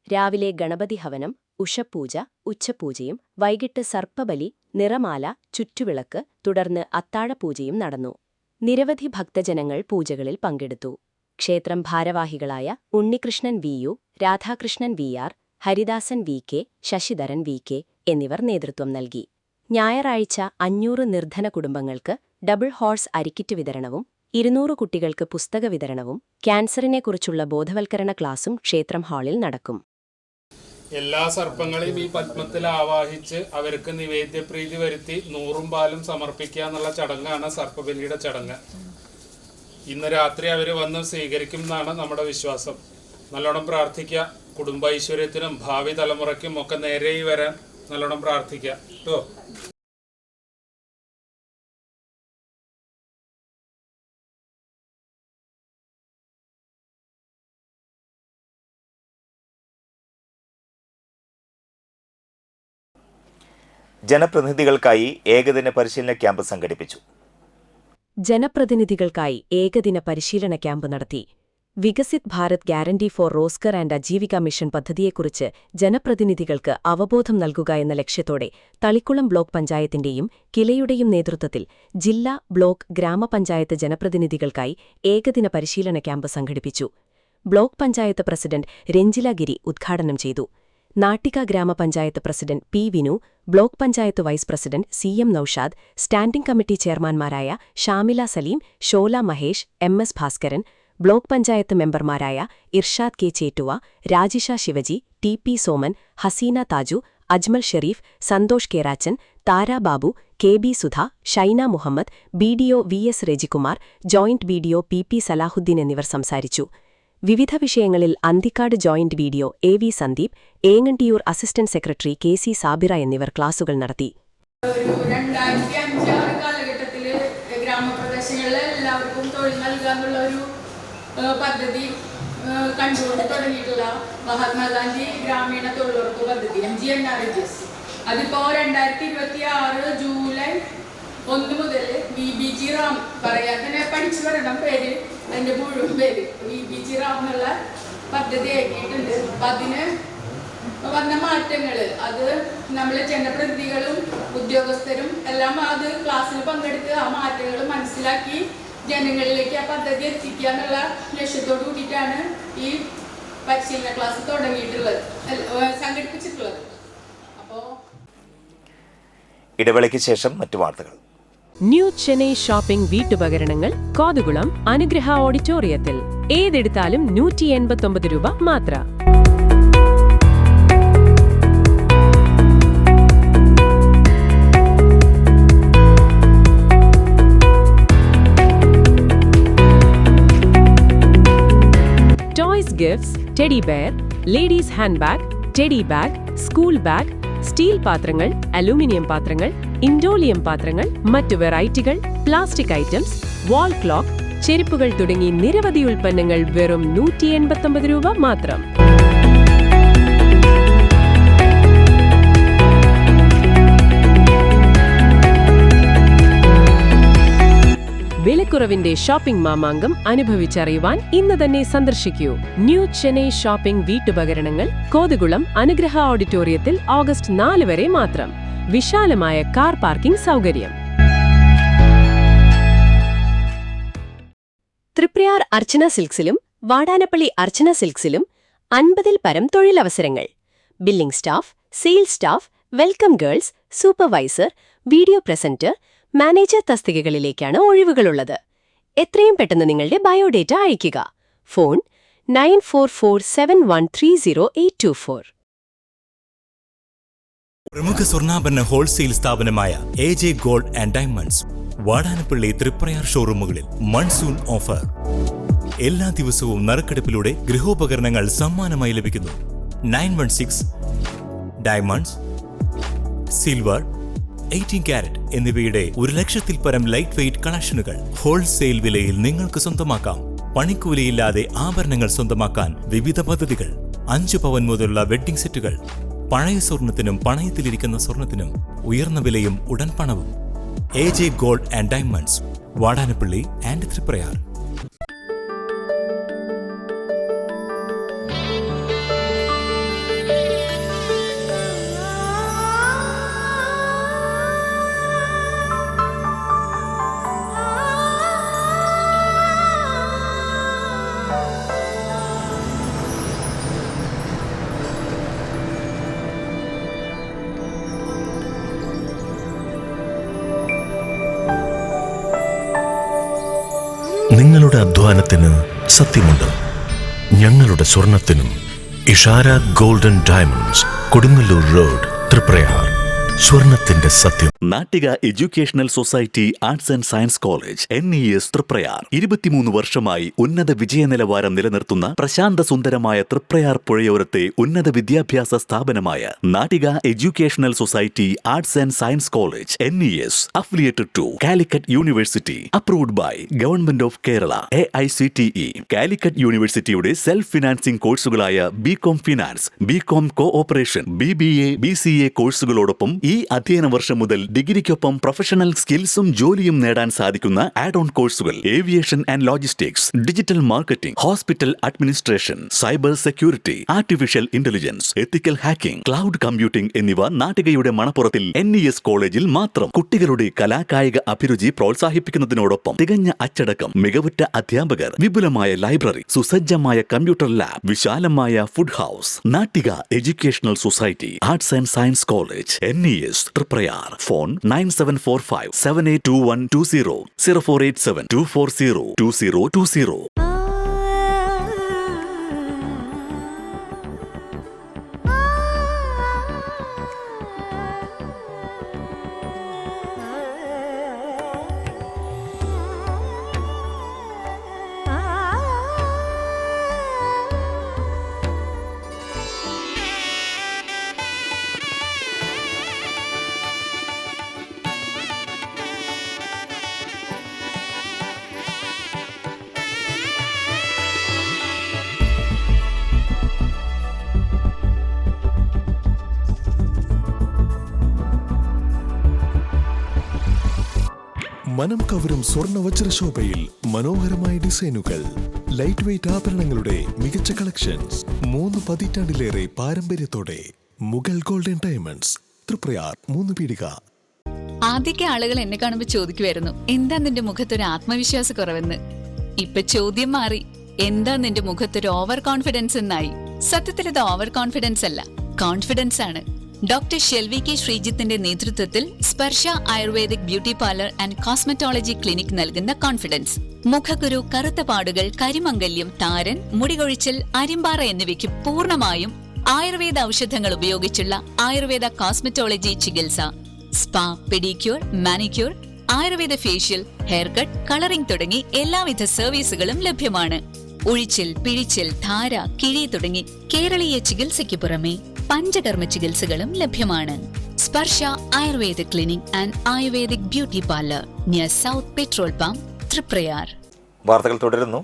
രാവിലെ ഗണപതി ഹവനം, ഉഷപൂജ, ഉച്ചപൂജയും വൈകിട്ട് സർപ്പബലി, നിറമാല, ചുറ്റുവിളക്ക്, തുടർന്ന് അത്താഴപൂജയും നടന്നു. നിരവധി ഭക്തജനങ്ങൾ പൂജകളിൽ പങ്കെടുത്തു. ക്ഷേത്രം ഭാരവാഹികളായ ഉണ്ണികൃഷ്ണൻ വി.യു., രാധാകൃഷ്ണൻ വി.ആർ., ഹരിദാസൻ വി.കെ., ശശിധരൻ വി.കെ. എന്നിവർ നേതൃത്വം നൽകി. ഞായറാഴ്ച 500 നിർധന കുടുംബങ്ങൾക്ക് ഡബിൾ ഹോഴ്സ് അരിക്കിറ്റ് വിതരണവും 200 കുട്ടികൾക്ക് പുസ്തക വിതരണവും ക്യാൻസറിനെക്കുറിച്ചുള്ള ബോധവൽക്കരണ ക്ലാസും ക്ഷേത്രം ഹാളിൽ നടക്കും. എല്ലാ സർപ്പങ്ങളെയും ഈ പത്മത്തിൽ ആവാഹിച്ച് അവർക്ക് നിവേദ്യപ്രീതി വരുത്തി 100 പാലും സമർപ്പിക്കുക എന്നുള്ള ചടങ്ങാണ് സർപ്പബലിയുടെ ചടങ്ങ്. ഇന്ന് രാത്രി അവർ വന്ന് സ്വീകരിക്കും എന്നാണ് നമ്മുടെ വിശ്വാസം. നല്ലോണം പ്രാർത്ഥിക്കുക. കുടുംബ ഐശ്വര്യത്തിനും ഭാവി തലമുറയ്ക്കും ഒക്കെ നേരെയായി വരാൻ നല്ലോണം പ്രാർത്ഥിക്കുക കേട്ടോ. ജനപ്രതിനിധികൾക്കായി ഏകദിന പരിശീലന ക്യാമ്പ് സംഘടിപ്പിച്ചു. ജനപ്രതിനിധികൾക്കായി ഏകദിന പരിശീലന ക്യാമ്പ് നടത്തി. Viksit Bharat guarantee four Rozgar and Ajeevika mission പദ്ധതിയെക്കുറിച്ച് ജനപ്രതിനിധികൾക്ക് അവബോധം നൽകുക എന്ന ലക്ഷ്യത്തോടെ തളിക്കുളം ബ്ലോക്ക് പഞ്ചായത്തിന്റെയും കിലയുടെയും നേതൃത്വത്തിൽ ജില്ലാ, ബ്ലോക്ക്, ഗ്രാമപഞ്ചായത്ത് ജനപ്രതിനിധികൾക്കായി ഏകദിന പരിശീലന ക്യാമ്പ് സംഘടിപ്പിച്ചു. ബ്ലോക്ക് പഞ്ചായത്ത് പ്രസിഡന്റ് രഞ്ജില ഗിരി ഉദ്ഘാടനം ചെയ്തു. Nattika grama panchayat president P. Vinu, block panchayat vice president C M. Naushad, standing committee ചെയർമാൻമാരായ ഷാമില സലീം, ഷോല മഹേഷ്, എം.എസ്. ഭാസ്കരൻ, ബ്ലോക്ക് പഞ്ചായത്ത് മെമ്പർമാരായ Irshad K. Chettuva, Rajisha Shivaji, T. P. Soman, Haseena Thaju, Ajmal Sharif, Santhosh Kerachan, Thara Babu, K. B. Sudha, Shaina Muhammad, B D O. V. S. Rajikumar, joint B D O. P. P. Salahuddin എന്നിവർ സംസാരിച്ചു. വിവിധ വിഷയങ്ങളിൽ Anthikad joint ബി.ഡി.ഒ. A. V. Sandeep, Engandiyur assistant secretary K. C. Sabira എന്നിവർ ക്ലാസുകൾ നടത്തി. 2005-2006 കാലഘട്ടത്തിൽ ഗ്രാമപ്രദേശങ്ങളിലെ എല്ലാവർക്കും തൊഴിൽ നൽകാനുള്ള ഒരു പദ്ധതി കണ്ടുകൊണ്ട് തുടങ്ങിയിട്ടുള്ള മഹാത്മാഗാന്ധി ഗ്രാമീണ തൊഴിലുറപ്പ് പദ്ധതി MGNRGS അതിപ്പോൾ 2026 ജൂലൈ 1 മുതൽ VBG റാം പറയാൻ തന്നെ പഠിച്ചു വരണം പേര്, അതിൻ്റെ മുഴുവൻ പേര് VBG റാം എന്നുള്ള പദ്ധതി ആക്കിയിട്ടുണ്ട്. അപ്പം അതിന് വന്ന മാറ്റങ്ങൾ അത് നമ്മൾ ജനപ്രതിനിധികളും ഉദ്യോഗസ്ഥരും എല്ലാം അത് ക്ലാസ്സിൽ പങ്കെടുത്ത് ആ മാറ്റങ്ങൾ മനസ്സിലാക്കി ജനങ്ങളിലേക്ക് ആ പദ്ധതി എത്തിക്കുക എന്നുള്ള ലക്ഷ്യത്തോടു കൂടിയിട്ടാണ് ഈ പരിശീലന ക്ലാസ് തുടങ്ങിയിട്ടുള്ളത്, സംഘടിപ്പിച്ചിട്ടുള്ളത്. അപ്പോൾ ഇടവേളയ്ക്ക് ശേഷം മറ്റു വാർത്തകൾ. ന്യൂ ചെന്നൈ ഷോപ്പിംഗ് വീട്ടുപകരണങ്ങൾ കോതുകുളം അനുഗ്രഹ ഓഡിറ്റോറിയത്തിൽ ഏതെടുത്താലും 189 രൂപ മാത്ര. Toys Gifts teddy bear, ladies hand bag, teddy bag, school bag, steel പാത്രങ്ങൾ, അലൂമിനിയം പാത്രങ്ങൾ, ഇൻഡോലിയം പാത്രങ്ങൾ, മറ്റു വെറൈറ്റികൾ, പ്ലാസ്റ്റിക് ഐറ്റംസ്, വാൾ ക്ലോക്ക്, ചെരുപ്പുകൾ തുടങ്ങി നിരവധി ഉൽപ്പന്നങ്ങൾ വെറും 189 രൂപ മാത്രം. വിലക്കുറവിന്റെ ഷോപ്പിംഗ് മാമാങ്കം അനുഭവിച്ചറിയുവാൻ ഇന്ന് തന്നെ സന്ദർശിക്കൂ. ന്യൂ ചെന്നൈ ഷോപ്പിംഗ് വീട്ടുപകരണങ്ങൾ, കോതകുളം അനുഗ്രഹ ഓഡിറ്റോറിയത്തിൽ ഓഗസ്റ്റ് 4 വരെ മാത്രം. വിശാലമായ കാർ പാർക്കിംഗ് സൗകര്യം. തൃപ്രയാർ അർച്ചന സിൽക്സിലും വാടാനപ്പള്ളി അർച്ചന സിൽക്സിലും 50-ൽ പരം തൊഴിലവസരങ്ങൾ. Billing staff, sales staff, welcome girls, supervisor, video presenter, manager തസ്തികകളിലേക്കാണ് ഒഴിവുകളുള്ളത്. എത്രയും പെട്ടെന്ന് നിങ്ങളുടെ ബയോഡേറ്റ അയയ്ക്കുക. ഫോൺ 9447130824. പ്രമുഖ സ്വർണ്ണാഭരണ ഹോൾസെയിൽ സ്ഥാപനമായ AJ gold and diamonds Vadanappally Triprayar ഷോറൂമുകളിൽ മൺസൂൺ ഓഫർ. എല്ലാ ദിവസവും നറുക്കെടുപ്പിലൂടെ ഗൃഹോപകരണങ്ങൾ സമ്മാനമായി ലഭിക്കുന്നു. 916 ഡയമണ്ട്സ്, സിൽവർ, 18 കാരറ്റ് എന്നിവയുടെ 1,00,000-ൽ പരം ലൈറ്റ് വെയ്റ്റ് കളക്ഷനുകൾ ഹോൾസെയിൽ വിലയിൽ നിങ്ങൾക്ക് സ്വന്തമാക്കാം. പണിക്കൂലിയില്ലാതെ ആഭരണങ്ങൾ സ്വന്തമാക്കാൻ വിവിധ പദ്ധതികൾ. 5 പവൻ മുതലുള്ള വെഡ്ഡിംഗ് സെറ്റുകൾ. പഴയ സ്വർണത്തിനും പണയത്തിലിരിക്കുന്ന സ്വർണത്തിനും ഉയർന്ന വിലയും ഉടൻ പണവും. AJ gold and diamonds, Vadanappally and Triprayar. നിങ്ങളുടെ അധ്വാനത്തിന് സത്യമുണ്ട്. ഞങ്ങളുടെ സ്വർണത്തിനും. Ishara golden diamonds, Kodungallur road, Triprayar. സ്വർണത്തിന്റെ സത്യം. Nattika educational society arts and science college NES Triprayar 23 വർഷമായി ഉന്നത വിജയ നിലവാരം നിലനിർത്തുന്ന പ്രശാന്ത സുന്ദരമായ തൃപ്രയാർ പുഴയോരത്തെ ഉന്നത വിദ്യാഭ്യാസ സ്ഥാപനമായ Nattika educational society arts and science college NES affiliated to Calicut university, approved by government of Kerala, AICTE. Calicut യൂണിവേഴ്സിറ്റിയുടെ സെൽഫ് ഫിനാൻസിംഗ് കോഴ്സുകളായ BCom finance, BCom cooperation, BBA, BCA കോഴ്സുകളോടൊപ്പം ഈ അധ്യയന വർഷം മുതൽ ഡിഗ്രിക്കൊപ്പം പ്രൊഫഷണൽ സ്കിൽസും ജോലിയും നേടാൻ സാധിക്കുന്ന ആഡ് ഓൺ കോഴ്സുകൾ aviation and logistics, digital marketing, hospital administration, cyber security, artificial intelligence, ethical hacking, cloud computing എന്നിവ നാട്ടികയുടെ മണപ്പുറത്തിൽ NES കോളേജിൽ മാത്രം. കുട്ടികളുടെ കലാകായിക അഭിരുചി പ്രോത്സാഹിപ്പിക്കുന്നതിനോടൊപ്പം തികഞ്ഞ അച്ചടക്കം, മികവുറ്റ അധ്യാപകർ, വിപുലമായ ലൈബ്രറി, സുസജ്ജമായ കമ്പ്യൂട്ടർ ലാബ്, വിശാലമായ food house. Nattika educational society arts and science college NES Triprayar. Phone 9745782120, 048724022020. മനം കവരും സ്വർണ്ണ വജ്രശോഭയിൽ മനോഹരമായ ഡിസൈനുകൾ, ലൈറ്റ് വെയ്റ്റ് ആഭരണങ്ങളുടെ മികച്ച കളക്ഷൻസ്. 3 പതിറ്റാണ്ടിലേറെ പാരമ്പര്യത്തോടെ മുഗൾ ഗോൾഡൻ ഡയമണ്ട്സ്, തൃപ്രയാർ, 3 പീടിക. ആദ്യമൊക്കെ ആളുകൾ എന്നെ കാണുമ്പോൾ ചോദിക്കുമായിരുന്നു, എന്താ നിന്റെ മുഖത്തൊരു ആത്മവിശ്വാസ കുറവെന്ന്. ഇപ്പൊ ചോദ്യം മാറി, എന്താ നിന്റെ മുഖത്തൊരു ഓവർ കോൺഫിഡൻസ് എന്നായി. സത്യത്തിൽ ഇത് ഓവർ കോൺഫിഡൻസ് അല്ല, കോൺഫിഡൻസ് ആണ്. ഡോക്ടർ ഷെൽവി കെ ശ്രീജിത്തിന്റെ നേതൃത്വത്തിൽ Sparsha ayurvedic beauty parlour and cosmetology clinic നൽകുന്ന കോൺഫിഡൻസ്. മുഖക്കുരു, കറുത്ത പാടുകൾ, കരിമംഗല്യം, താരൻ, മുടികൊഴിച്ചൽ, അരിമ്പാറ എന്നിവയ്ക്ക് പൂർണ്ണമായും ആയുർവേദ ഔഷധങ്ങൾ ഉപയോഗിച്ചുള്ള ആയുർവേദ കോസ്മെറ്റോളജി ചികിത്സ. Spa, pedicure, manicure, Ayurveda facial, hair cut, colouring തുടങ്ങി എല്ലാവിധ സർവീസുകളും ലഭ്യമാണ്. ഉഴിച്ചിൽ, പിഴിച്ചിൽ, ധാര, കിഴി തുടങ്ങി കേരളീയ ചികിത്സയ്ക്ക് പുറമെ പഞ്ചകർമ്മ ചികിത്സകളും ലഭ്യമാണ്. Sparsha Ayurveda clinic and ayurvedic beauty parlour near south petrol pump, Triprayar. വാർത്തകൾ തുടരുന്നു.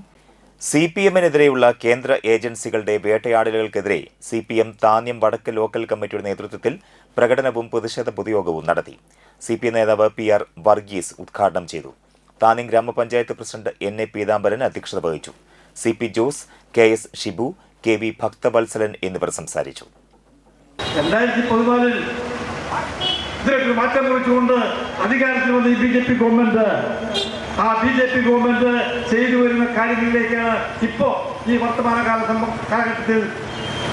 CPM-നെതിരെയുള്ള കേന്ദ്ര ഏജൻസികളുടെ വേട്ടയാടലുകൾക്കെതിരെ CPM താന്യം വടക്ക് ലോക്കൽ കമ്മിറ്റിയുടെ നേതൃത്വത്തിൽ പ്രകടനവും പ്രതിഷേധ പൊതുയോഗവും നടത്തി. CPM നേതാവ് PR വർഗീസ് ഉദ്ഘാടനം ചെയ്തു. താന്യം ഗ്രാമപഞ്ചായത്ത് പ്രസിഡന്റ് NA പീതാംബരൻ അധ്യക്ഷത വഹിച്ചു. CP Jose, KS Shibu, KV Bhakthavatsalan എന്നിവർ സംസാരിച്ചു. 2014 ഇതിലൊരു മാറ്റം കുറിച്ചുകൊണ്ട് അധികാരത്തിൽ വന്ന ഈ BJP ഗവൺമെന്റ് ആ BJP ഗവൺമെന്റ് ചെയ്തു വരുന്ന കാര്യങ്ങളിലേക്കാണ് ഇപ്പോൾ ഈ വർത്തമാനകാല കാലഘട്ടത്തിൽ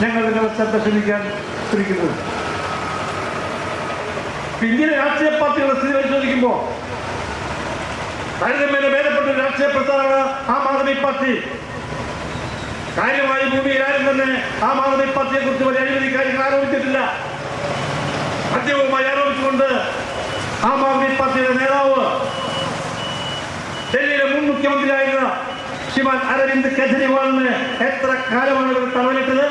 ഞങ്ങൾ നിങ്ങളെ ശ്രദ്ധ ക്ഷണിക്കാൻ ശ്രമിക്കുന്നത്. ഇന്ത്യയിലെ രാഷ്ട്രീയ പാർട്ടികളുടെ സ്ഥിതി പരിശോധിക്കുമ്പോൾ താരതമ്യേന ഭേദപ്പെട്ട രാഷ്ട്രീയ പ്രസ്ഥാനമാണ് ആം ആദ്മി പാർട്ടി. കാര്യമായി ഭൂമിയിൽ ആരും തന്നെ ആം ആദ്മി പാർട്ടിയെ കുറിച്ച് വലിയ അഴിമതി കാര്യങ്ങൾ ആരോപിച്ചിട്ടില്ല. മദ്യവുമായി ആരോപിച്ചുകൊണ്ട് ആം ആദ്മി പാർട്ടിയുടെ നേതാവ് ഡൽഹിയിലെ മുൻ മുഖ്യമന്ത്രിയായിരുന്ന ശ്രീമാൻ അരവിന്ദ് കെജ്രിവാളിന് എത്ര കാലമാണ് ഇവർ തടവിലിട്ടത്?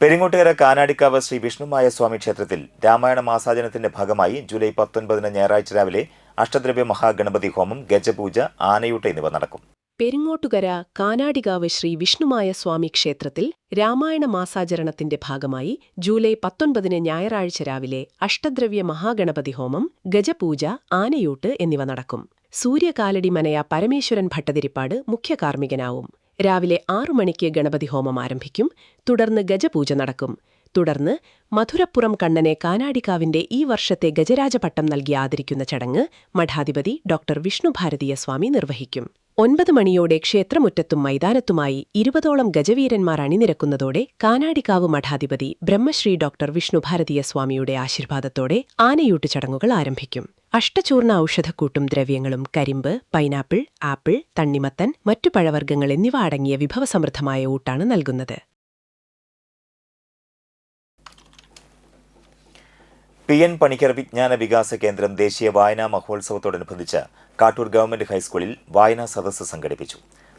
പെരിങ്ങോട്ടുകര കാനാടിക്കാവ് ശ്രീ വിഷ്ണുമായ സ്വാമി ക്ഷേത്രത്തിൽ രാമായണ മാസാചരണത്തിന്റെ ഭാഗമായി ജൂലൈ 19 ഞായറാഴ്ച രാവിലെ അഷ്ടദ്രവ്യ മഹാഗണപതി ഹോമം, ഗജപൂജ, ആനയൂട്ട് എന്നിവ നടക്കും. പെരിങ്ങോട്ടുകര കാനാടികാവ് ശ്രീ വിഷ്ണുമായ സ്വാമി ക്ഷേത്രത്തിൽ രാമായണ മാസാചരണത്തിന്റെ ഭാഗമായി ജൂലൈ 19 ഞായറാഴ്ച രാവിലെ അഷ്ടദ്രവ്യ മഹാഗണപതി ഹോമം, ഗജപൂജ, ആനയൂട്ട് എന്നിവ നടക്കും. സൂര്യകാലടി മനയ പരമേശ്വരൻ ഭട്ടതിരിപ്പാട് മുഖ്യ കാർമ്മികനാവും. രാവിലെ 6 മണിക്ക് ഗണപതി ഹോമം ആരംഭിക്കും. തുടർന്ന് ഗജപൂജ നടക്കും. തുടർന്ന് മധുരപ്പുറം കണ്ണനെ കാനാടിക്കാവിന്റെ ഈ വർഷത്തെ ഗജരാജപട്ടം നൽകി ആദരിക്കുന്ന ചടങ്ങ് മഠാധിപതി ഡോക്ടർ വിഷ്ണുഭാരതീയ സ്വാമി നിർവഹിക്കും. 9 മണിയോടെ ക്ഷേത്രമുറ്റത്തും മൈതാനത്തുമായി 20ഓളം ഗജവീരന്മാർ അണിനിരക്കുന്നതോടെ കാനാടിക്കാവ് മഠാധിപതി ബ്രഹ്മശ്രീ ഡോക്ടർ വിഷ്ണുഭാരതീയ സ്വാമിയുടെ ആശീർവാദത്തോടെ ആനയൂട്ട് ചടങ്ങുകൾ ആരംഭിക്കും. അഷ്ടചൂർണ ഔഷധക്കൂട്ടും ദ്രവ്യങ്ങളും കരിമ്പ്, പൈനാപ്പിൾ, ആപ്പിൾ, തണ്ണിമത്തൻ, മറ്റു പഴവർഗ്ഗങ്ങൾ എന്നിവ അടങ്ങിയ വിഭവസമൃദ്ധമായ ഊട്ടാണ് നൽകുന്നത്. PN പണിക്കർ വിജ്ഞാന വികാസ കേന്ദ്രം ദേശീയ വായനാ മഹോത്സവത്തോടനുബന്ധിച്ച് കാട്ടൂർ ഗവൺമെന്റ് ഹൈസ്കൂളിൽ വായനാ സദസ്സ് സംഘടിപ്പിച്ചു.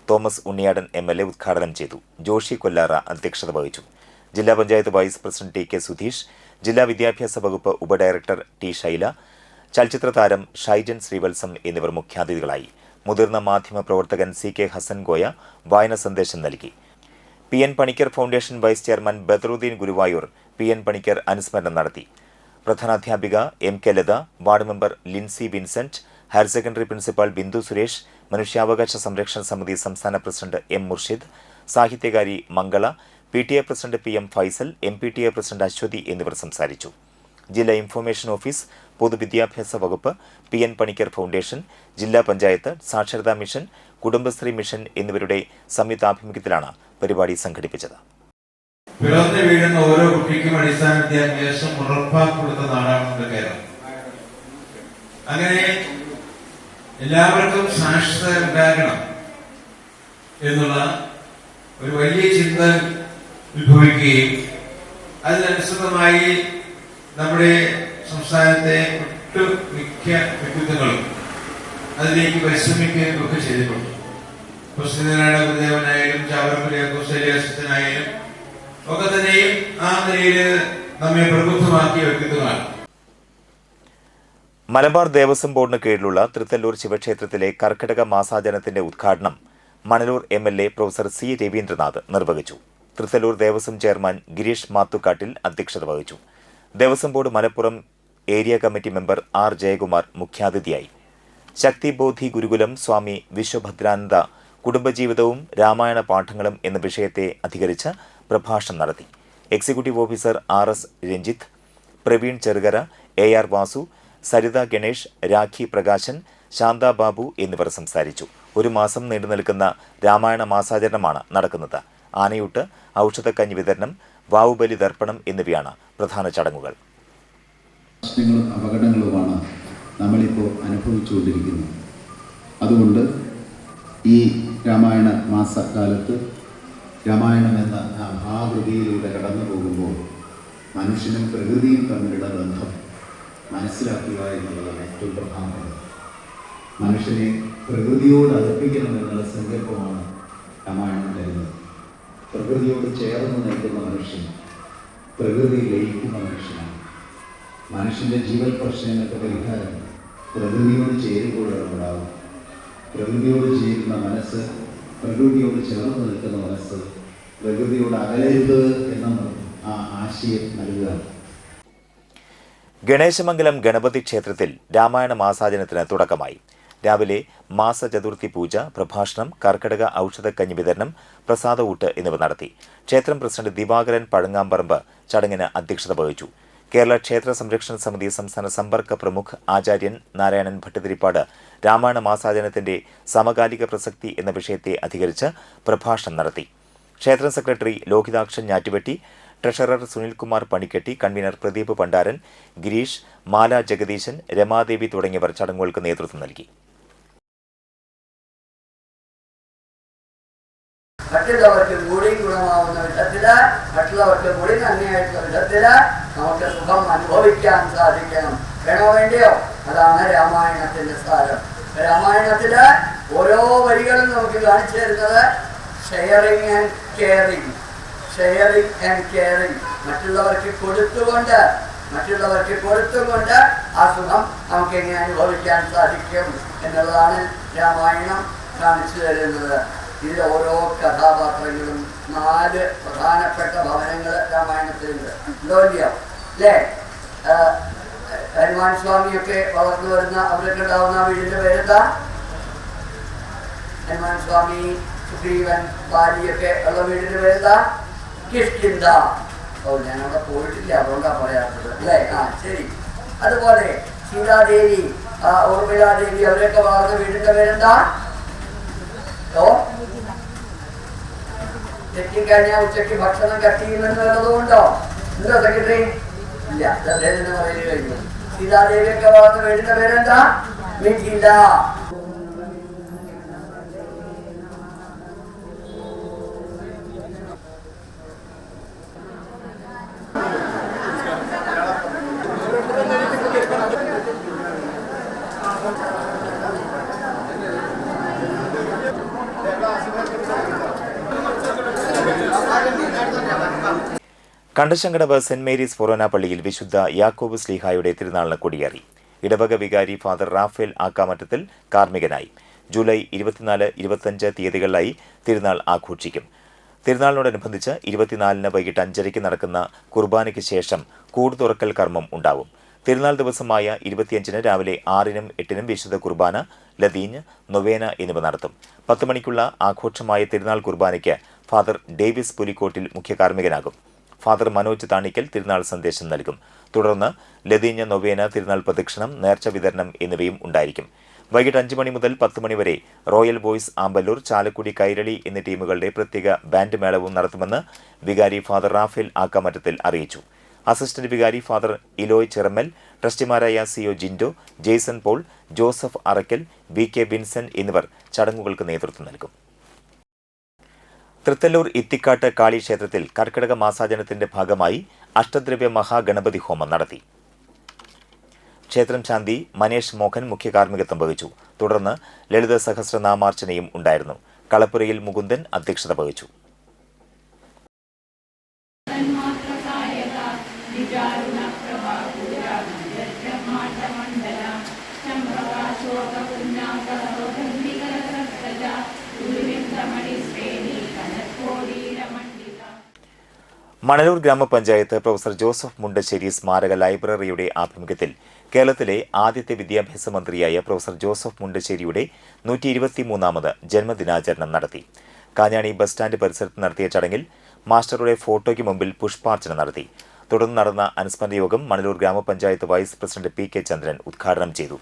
തോമസ് ഉണ്ണിയാടൻ MLA ഉദ്ഘാടനം ചെയ്തു. ജോഷി കൊല്ലാറ അധ്യക്ഷത വഹിച്ചു. ജില്ലാ panchayat vice president TK Sudheesh, ജില്ലാ വിദ്യാഭ്യാസ വകുപ്പ് ഉപഡയറക്ടർ T ശൈല, ചലച്ചിത്ര താരം ഷൈജൻ ശ്രീവത്സം എന്നിവർ മുഖ്യാതിഥികളായി. മുതിർന്ന മാധ്യമ പ്രവർത്തകൻ CK ഹസൻ ഗോയ വായന സന്ദേശം നൽകി. PN Panicker foundation vice chairman Badaruddin Guruvayur PN Panicker അനുസ്മരണം നടത്തി. പ്രധാനാധ്യാപിക MK Latha, ward member Lincy Vincent, higher secondary principal Bindu Suresh, മനുഷ്യാവകാശ സംരക്ഷണ സമിതി സംസ്ഥാന പ്രസിഡന്റ് M മുർഷിദ്, സാഹിത്യകാരി Mangala, PTA president PM Faisal, MPTA president Aswathy എന്നിവർ സംസാരിച്ചു. ജില്ലാ ഇൻഫർമേഷൻ ഓഫീസ്, പൊതുവിദ്യാഭ്യാസ വകുപ്പ്, PN പണിക്കർ ഫൗണ്ടേഷൻ, ജില്ലാ പഞ്ചായത്ത്, സാക്ഷരതാ മിഷൻ, കുടുംബശ്രീ മിഷൻ എന്നിവരുടെ സംയുക്താഭിമുഖ്യത്തിലാണ് പരിപാടി സംഘടിപ്പിച്ചത്. പിറന്നു വീഴുന്ന ഓരോ കുട്ടിക്കും അടിസ്ഥാന വിദ്യാഭ്യാസം ഉറപ്പാക്കിക്കൊടുത്ത നാടാണ് നമ്മുടെ കേരളം. അങ്ങനെ എല്ലാവർക്കും സാക്ഷരത ഉണ്ടാകണം എന്നുള്ള ഒരു വലിയ ചിന്ത ഉത്ഭവിക്കുകയും അതിനനുസൃതമായി നമ്മുടെ സംസ്ഥാനത്തെ ഒട്ടുമിക്ക വ്യക്തിത്വങ്ങളും അതിലേക്ക് പരിശ്രമിക്കുകയും ഒക്കെ ചെയ്തിട്ടുണ്ട്. ശ്രീനാരായണ ഗുരുദേവനായാലും ചാവറപ്പുരയായാലും ഒക്കെ തന്നെയും ആ നിലയിൽ നമ്മെ പ്രബുദ്ധമാക്കിയ വ്യക്തിത്വമാണ്. മലബാർ ദേവസ്വം ബോർഡിന് കീഴിലുള്ള തൃത്തല്ലൂർ ശിവക്ഷേത്രത്തിലെ കർക്കിടക മാസാചരണത്തിന്റെ ഉദ്ഘാടനം Manalur MLA professor C Raveendranath നിർവഹിച്ചു. തൃത്തല്ലൂർ ദേവസ്വം ചെയർമാൻ ഗിരീഷ് മാത്തുക്കാട്ടിൽ അധ്യക്ഷത വഹിച്ചു. Devaswom board Malappuram area committee member R Jayakumar മുഖ്യാതിഥിയായി. ശക്തിബോധി ഗുരുകുലം സ്വാമി വിശ്വഭദ്രാനന്ദ കുടുംബജീവിതവും രാമായണ പാഠങ്ങളും എന്ന വിഷയത്തെ അധികരിച്ച് പ്രഭാഷണം നടത്തി. Executive officer RS Ranjith, Praveen Cherukara, AR Vasu, Saritha Ganesh, Rakhi Prakashan, Shantha Babu എന്നിവർ സംസാരിച്ചു. 1 മാസം നീണ്ടുനിൽക്കുന്ന രാമായണ മാസാചരണമാണ് നടക്കുന്നത്. ആനയൂട്ട്, ഔഷധക്കഞ്ഞി വിതരണം, വാവുബലി ദർപ്പണം എന്നിവയാണ് പ്രധാന ചടങ്ങുകൾ. പ്രശ്നങ്ങളും അപകടങ്ങളുമാണ് നമ്മളിപ്പോൾ അനുഭവിച്ചുകൊണ്ടിരിക്കുന്നത്. അതുകൊണ്ട് ഈ രാമായണ മാസക്കാലത്ത് രാമായണം എന്ന മഹാകൃതിയിലൂടെ കടന്നു പോകുമ്പോൾ മനുഷ്യനും പ്രകൃതിയും തമ്മിലുള്ള ബന്ധം മനസ്സിലാക്കുക എന്നുള്ളതാണ് ഏറ്റവും പ്രധാനപ്പെട്ടത്. മനുഷ്യനെ പ്രകൃതിയോട് അടുപ്പിക്കണം എന്നുള്ള സങ്കല്പമാണ് രാമായണം തരുന്നത്. പ്രകൃതിയോട് ചേർന്ന് നിൽക്കുന്ന മനുഷ്യൻ, പ്രകൃതിയിൽ ലയിക്കുന്ന മനുഷ്യനാണ്. മനുഷ്യൻ്റെ ജീവൽ പ്രശ്നങ്ങൾക്ക് പരിഹാരം പ്രകൃതിയോട് ചേരുമ്പോഴാണ് ഉണ്ടാവും. പ്രകൃതിയോട് ചേരുന്ന മനസ്സ്, പ്രകൃതിയോട് ചേർന്ന് നിൽക്കുന്ന മനസ്സ് പ്രകൃതിയോട് അകലരുത് എന്ന ആ ആശയം നൽകുകയാണ്. ഗണേശമംഗലം ഗണപതി ക്ഷേത്രത്തിൽ രാമായണ മാസാചരണത്തിന് തുടക്കമായി. രാവിലെ മാസചതുർത്ഥി പൂജ, പ്രഭാഷണം, കർക്കിടക ഔഷധക്കഞ്ഞി വിതരണം, പ്രസാദഊട്ട് എന്നിവ നടത്തി. ക്ഷേത്രം പ്രസിഡന്റ് ദിവാകരൻ പഴങ്ങാമ്പറമ്പ് ചടങ്ങിന് അധ്യക്ഷത വഹിച്ചു. കേരള ക്ഷേത്ര സംരക്ഷണ സമിതി സംസ്ഥാന സമ്പർക്ക പ്രമുഖ് ആചാര്യൻ നാരായണൻ ഭട്ടതിരിപ്പാട് രാമായണ മാസാചരണത്തിന്റെ സമകാലിക പ്രസക്തി എന്ന വിഷയത്തെ അധികരിച്ച് പ്രഭാഷണം നടത്തി. ക്ഷേത്ര secretary Lohithakshan Njattuvetti, treasurer Sunilkumar Panikketti, convener Pradeep Pandaran, Gireesh, Mala Jagadeeshan, Ramadevi തുടങ്ങിയവർ ചടങ്ങുകൾക്ക് നേതൃത്വം നൽകി. മറ്റുള്ളവർക്ക് കൂടി ഗുണമാവുന്ന വിധത്തില്, മറ്റുള്ളവർക്ക് കൂടി നന്ദിയായിട്ടുള്ള വിധത്തില് നമുക്ക് സുഖം അനുഭവിക്കാൻ സാധിക്കണം. വേണോ വേണ്ടിയോ? അതാണ് രാമായണത്തിന്റെ സ്ഥാനം. രാമായണത്തില് ഓരോ വരികളും നമുക്ക് കാണിച്ചു തരുന്നത് sharing and caring, sharing and caring. മറ്റുള്ളവർക്ക് കൊടുത്തുകൊണ്ട് ആ സുഖം നമുക്ക് എങ്ങനെ അനുഭവിക്കാൻ സാധിക്കും എന്നുള്ളതാണ് രാമായണം കാണിച്ചു തരുന്നത്. ഇതിൽ ഓരോ കഥാപാത്രങ്ങളും 4 പ്രധാനപ്പെട്ട ഭവനങ്ങൾ രാമായണത്തിലുണ്ട്. ഉണ്ടോ ഇല്ലയോ? അല്ലേ? ഹനുമാൻ സ്വാമിയൊക്കെ വളർന്നു വരുന്ന അവരൊക്കെ ഉണ്ടാവുന്ന വീടിന്റെ പേരെന്താ? ഹനുമാൻ സ്വാമി, സുഗ്രീവൻ, ബാലിയൊക്കെ ഉള്ള വീടിന്റെ പേരെന്താ? കിഷ്കിന്ധ. ഞാൻ അവിടെ പോയിട്ടില്ല, അതുകൊണ്ടാണ് പറയാത്തത് അല്ലേ? ശരി. അതുപോലെ സീതാദേവി, ഊർമിളാദേവി അവരൊക്കെ വളർന്ന വീടിന്റെ പേരെന്താ? തെറ്റിക്കഴിഞ്ഞാൽ ഉച്ചയ്ക്ക് ഭക്ഷണം കട്ട് ചെയ്യുമെന്നുള്ളതുകൊണ്ടോ? ഉണ്ടോ സെക്രട്ടറി? ഇല്ല, അദ്ദേഹത്തിന്റെ പറയൽ കഴിഞ്ഞു. സീതാദേവിയൊക്കെ വളർന്ന വീടിന്റെ പേരെന്താ? മിഥില. കണ്ടശങ്കടവ് സെന്റ് മേരീസ് ഫൊറോന പള്ളിയിൽ വിശുദ്ധ യാക്കോബ് സ്ലീഹായുടെ തിരുനാളിന് കൊടിയേറി. ഇടവക വികാരി ഫാദർ റാഫേൽ ആക്കാമറ്റത്തിൽ കാർമ്മികനായി. ജൂലൈ 24, 25 തീയതികളിലായി തിരുനാൾ ആഘോഷിക്കും. തിരുനാളിനോടനുബന്ധിച്ച് 24-ന് വൈകിട്ട് 5:30 നടക്കുന്ന കുർബാനയ്ക്ക് ശേഷം കൂട് തുറക്കൽ കർമ്മം ഉണ്ടാവും. തിരുനാൾ ദിവസമായ 25-ന് രാവിലെ 6-നും 8-നും വിശുദ്ധ കുർബാന, ലതീഞ്ഞ്, നൊവേന എന്നിവ നടത്തും. 10 മണിക്കുള്ള ആഘോഷമായ തിരുനാൾ കുർബാനയ്ക്ക് ഫാദർ ഡേവിസ് പുലിക്കോട്ടിൽ മുഖ്യ കാർമ്മികനാകും. ഫാദർ മനോജ് താണിക്കൽ തിരുനാൾ സന്ദേശം നൽകും. തുടർന്ന് ലതീഞ്ഞ, നൊവേന, തിരുനാൾ പ്രദക്ഷിണം, നേർച്ച വിതരണം എന്നിവയും ഉണ്ടായിരിക്കും. വൈകിട്ട് 5 മണി മുതൽ 10 മണി വരെ റോയൽ ബോയ്സ് ആമ്പല്ലൂർ, ചാലക്കുടി, കൈരളി എന്നീ ടീമുകളുടെ പ്രത്യേക ബാൻഡ് മേളവും നടത്തുമെന്ന് വികാരി ഫാദർ റാഫേൽ ആക്കാമറ്റത്തിൽ അറിയിച്ചു. അസിസ്റ്റന്റ് വികാരി ഫാദർ ഇലോയ് ചിറമ്മൽ, ട്രസ്റ്റിമാരായ സിഒ ജിൻഡോ, ജെയ്സൺ പോൾ, ജോസഫ് അറക്കൽ, VK വിൻസെന്റ് എന്നിവർ ചടങ്ങുകൾക്ക് നേതൃത്വം നൽകും. തൃത്തല്ലൂർ ഇത്തിക്കാട്ട് കാളി ക്ഷേത്രത്തിൽ കർക്കിടക മാസാചരണത്തിന്റെ ഭാഗമായി അഷ്ടദ്രവ്യ മഹാഗണപതി ഹോമം നടത്തി. ക്ഷേത്രം ശാന്തി മനേഷ് മോഹൻ മുഖ്യ കാർമ്മികത്വം വഹിച്ചു. തുടർന്ന് ലളിത സഹസ്രനാമാർച്ചനയും ഉണ്ടായിരുന്നു. കളപ്പുരയിൽ മുകുന്ദൻ അധ്യക്ഷത വഹിച്ചു. മണലൂർ ഗ്രാമപഞ്ചായത്ത് പ്രൊഫസർ ജോസഫ് മുണ്ടശ്ശേരി സ്മാരക ലൈബ്രറിയുടെ ആഭിമുഖ്യത്തിൽ കേരളത്തിലെ ആദ്യത്തെ വിദ്യാഭ്യാസ മന്ത്രിയായ പ്രൊഫസർ ജോസഫ് മുണ്ടശ്ശേരിയുടെ 123ാമത് ജന്മദിനാചരണം നടത്തി. കാഞ്ഞാണി ബസ് സ്റ്റാൻഡ് പരിസരത്ത് നടത്തിയ ചടങ്ങിൽ മാസ്റ്ററുടെ ഫോട്ടോയ്ക്ക് മുമ്പിൽ പുഷ്പാർച്ചന നടത്തി. തുടർന്ന് നടന്ന അനുസ്മരണ യോഗം മണലൂർ ഗ്രാമപഞ്ചായത്ത് വൈസ് പ്രസിഡന്റ് PK ചന്ദ്രൻ ഉദ്ഘാടനം ചെയ്തു.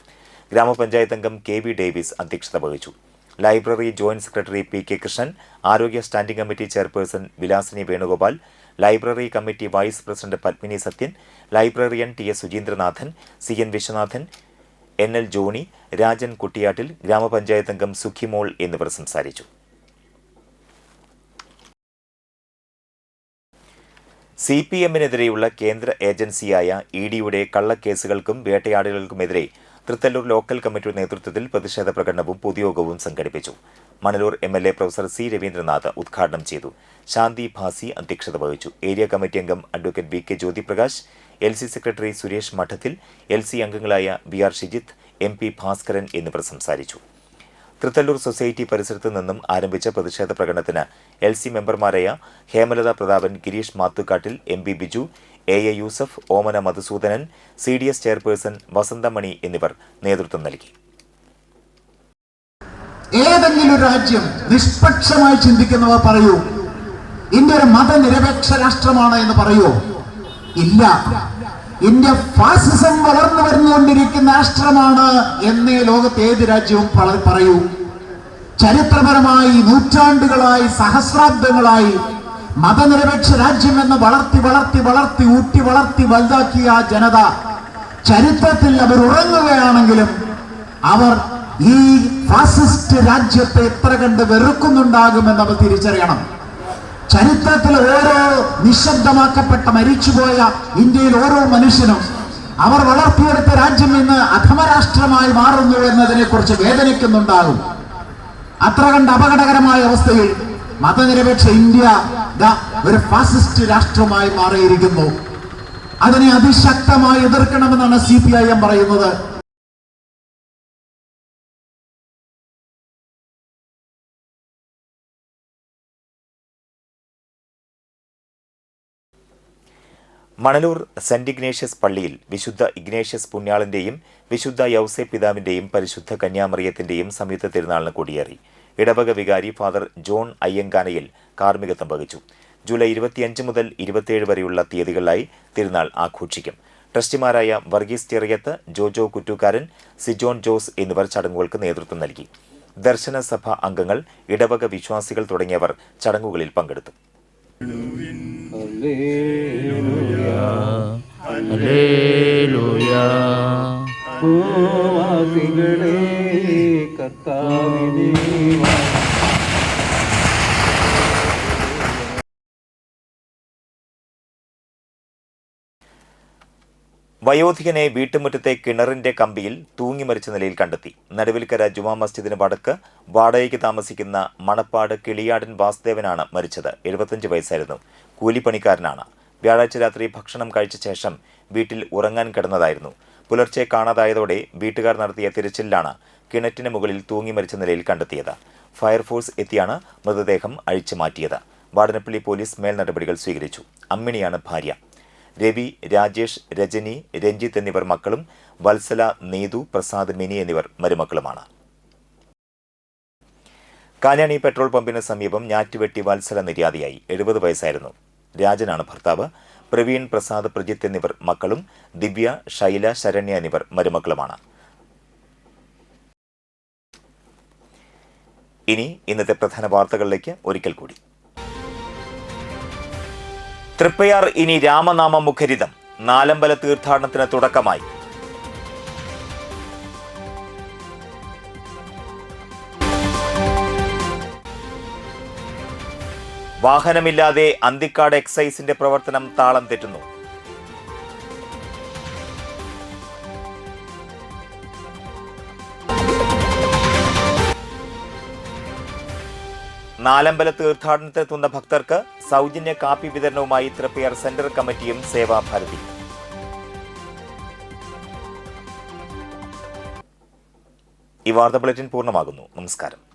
ഗ്രാമപഞ്ചായത്ത് അംഗം KV ഡേവിസ് അധ്യക്ഷത വഹിച്ചു. Library joint secretary PK Krishnan, ആരോഗ്യ standing committee chairperson Vilasini Venugopal, library committee vice president Padmini Sathyan, librarian TS Suchindranathan, CN Viswanathan, NL Johny, Rajan Kuttiyattil, grama panchayat അംഗം സുഖിമോൾ എന്നിവർ സംസാരിച്ചു. CPM-നെതിരെയുള്ള കേന്ദ്ര ഏജൻസിയായ EDയുടെ കള്ളക്കേസുകൾക്കും വേട്ടയാടുകൾക്കുമെതിരെ തൃത്തല്ലൂർ ലോക്കൽ കമ്മിറ്റിയുടെ നേതൃത്വത്തിൽ പ്രതിഷേധ പ്രകടനവും പൊതുയോഗവും സംഘടിപ്പിച്ചു. Manalur MLA professor C. Raveendranath ഉദ്ഘാടനം ചെയ്തു. ശാന്തി ഭാസി അധ്യക്ഷത വഹിച്ചു. ഏരിയ കമ്മിറ്റി അംഗം advocate VK Jyothiprakash, LC secretary Suresh Madathil, LC അംഗങ്ങളായ VR ഷിജിത്ത്, MP ഭാസ്കരൻ എന്നിവർ സംസാരിച്ചു. തൃത്തല്ലൂർ സൊസൈറ്റി പരിസരത്ത് നിന്നും ആരംഭിച്ച പ്രതിഷേധ പ്രകടനത്തിന് LC മെമ്പർമാരായ Hemalatha Prathapan, Gireesh Mathukkattil, MP Biju, AA Yusuf, Omana Madhusudanan, CDS chairperson Vasanthamani എന്നിവർ നേതൃത്വം നൽകി. ഏതെങ്കിലും രാജ്യം നിഷ്പക്ഷമായി ചിന്തിക്കുന്നവർ പറയൂ, ഇന്ത്യ ഒരു മതനിരപേക്ഷ രാഷ്ട്രമാണ് എന്ന് പറയൂ? ഇല്ല. ഇന്ത്യ ഫാസിസം വളർന്നു വരുന്നുകൊണ്ടിരിക്കുന്ന രാഷ്ട്രമാണ് എന്നേ ലോകത്ത് ഏത് രാജ്യവും പറയൂ. ചരിത്രപരമായി നൂറ്റാണ്ടുകളായി സഹസ്രാബ്ദങ്ങളായി മതനിരപേക്ഷ രാജ്യം എന്ന് വളർത്തി ഊട്ടി വളർത്തി വലുതാക്കിയ ആ ജനത ചരിത്രത്തിൽ അവർ ഉറങ്ങുകയാണെങ്കിലും അവർ ഈ ഫാസിസ്റ്റ് രാജ്യത്തെ എത്ര കണ്ട് വെറുക്കുന്നുണ്ടാകുമെന്ന് അവർ തിരിച്ചറിയണം. ചരിത്രത്തിൽ ഓരോ നിശബ്ദമാക്കപ്പെട്ട മരിച്ചുപോയ ഇന്ത്യയിൽ ഓരോ മനുഷ്യനും അവർ വളർത്തിയെടുത്ത രാജ്യം ഇന്ന് അധമരാഷ്ട്രമായി മാറുന്നു എന്നതിനെ കുറിച്ച് വേദനിക്കുന്നുണ്ടാകും. അത്ര കണ്ട് അപകടകരമായ അവസ്ഥയിൽ മതനിരപേക്ഷ ഇന്ത്യ ഒരു ഫാസിസ്റ്റ് രാഷ്ട്രമായി മാറിയിരിക്കുന്നു. അതിനെ അതിശക്തമായി എതിർക്കണമെന്നാണ് CPIM പറയുന്നത്. മണലൂർ സെന്റ് ഇഗ്നേഷ്യസ് പള്ളിയിൽ വിശുദ്ധ ഇഗ്നേഷ്യസ് പുണ്യാളന്റെയും വിശുദ്ധ യൗസേ പിതാവിന്റെയും പരിശുദ്ധ കന്യാമറിയത്തിന്റെയും സംയുക്ത തിരുനാളിന് കൊടിയേറി. ഇടവക വികാരി ഫാദർ ജോൺ അയ്യങ്കാനയിൽ കാർമ്മികത്വം വഹിച്ചു. ജൂലൈ 25 മുതൽ 27 വരെയുള്ള തീയതികളിലായി തിരുനാൾ ആഘോഷിക്കും. ട്രസ്റ്റിമാരായ വർഗീസ് ചെറിയത്ത്, ജോജോ കുറ്റൂക്കാരൻ, സിജോൺ ജോസ് എന്നിവർ ചടങ്ങുകൾക്ക് നേതൃത്വം നൽകി. ദർശന സഭ അംഗങ്ങൾ, ഇടവക വിശ്വാസികൾ തുടങ്ങിയവർ ചടങ്ങുകളിൽ പങ്കെടുത്തു. വയോധികനെ വീട്ടുമുറ്റത്തെ കിണറിന്റെ കമ്പിയിൽ തൂങ്ങി മരിച്ച നിലയിൽ കണ്ടെത്തി. നടുവിൽക്കര ജുമാ മസ്ജിദിന് വടക്ക് വാടകയ്ക്ക് താമസിക്കുന്ന മണപ്പാട് കിളിയാടൻ വാസുദേവനാണ് മരിച്ചത്. 75 വയസ്സായിരുന്നു. കൂലിപ്പണിക്കാരനാണ്. വ്യാഴാഴ്ച രാത്രി ഭക്ഷണം കഴിച്ച ശേഷം വീട്ടിൽ ഉറങ്ങാൻ കിടന്നതായിരുന്നു. പുലർച്ചെ കാണാതായതോടെ വീട്ടുകാർ നടത്തിയ തിരച്ചിലിലാണ് കിണറ്റിന് മുകളിൽ തൂങ്ങി മരിച്ച നിലയിൽ കണ്ടെത്തിയത്. ഫയർഫോഴ്സ് എത്തിയാണ് മൃതദേഹം അഴിച്ചു മാറ്റിയത്. വാടനപ്പള്ളി പോലീസ് മേൽ നടപടികൾ സ്വീകരിച്ചു. അമ്മിണിയാണ് ഭാര്യ. രവി, രാജേഷ്, രജനി, രഞ്ജിത്ത് എന്നിവർ മക്കളും വത്സല, നീതു, പ്രസാദ്, മിനി എന്നിവർ മരുമക്കളുമാണ്. കാഞ്ഞാണി പെട്രോൾ പമ്പിന് സമീപം ഞാറ്റുവെട്ടി വത്സല നിര്യാതയായി. 70 വയസ്സായിരുന്നു. രാജനാണ് ഭർത്താവ്. പ്രവീൺ, പ്രസാദ്, പ്രജിത്ത് എന്നിവർ മക്കളും ദിവ്യ, ശൈല, ശരണ്യ എന്നിവർ മരുമക്കളുമാണ്. ഇനി ഇന്നത്തെ പ്രധാന വാർത്തകളിലേക്ക് ഒരിക്കൽ കൂടി. തൃപ്പയാർ ഇനി രാമനാമ മുഖരിതം. നാലമ്പല തീർത്ഥാടനത്തിന് തുടക്കമായി. വാഹനമില്ലാതെ അന്തിക്കാട് എക്സൈസിന്റെ പ്രവർത്തനം താളം തെറ്റുന്നു. നാലമ്പല തീർത്ഥാടനത്തിനെത്തുന്ന ഭക്തർക്ക് സൗജന്യ കാപ്പി വിതരണവുമായി തൃപ്പയാർ സെന്റർ കമ്മിറ്റിയും സേവാഭാരതി. ഈ വാർത്താ ബുള്ളറ്റിൻ പൂർണ്ണമാകുന്നു. നമസ്കാരം.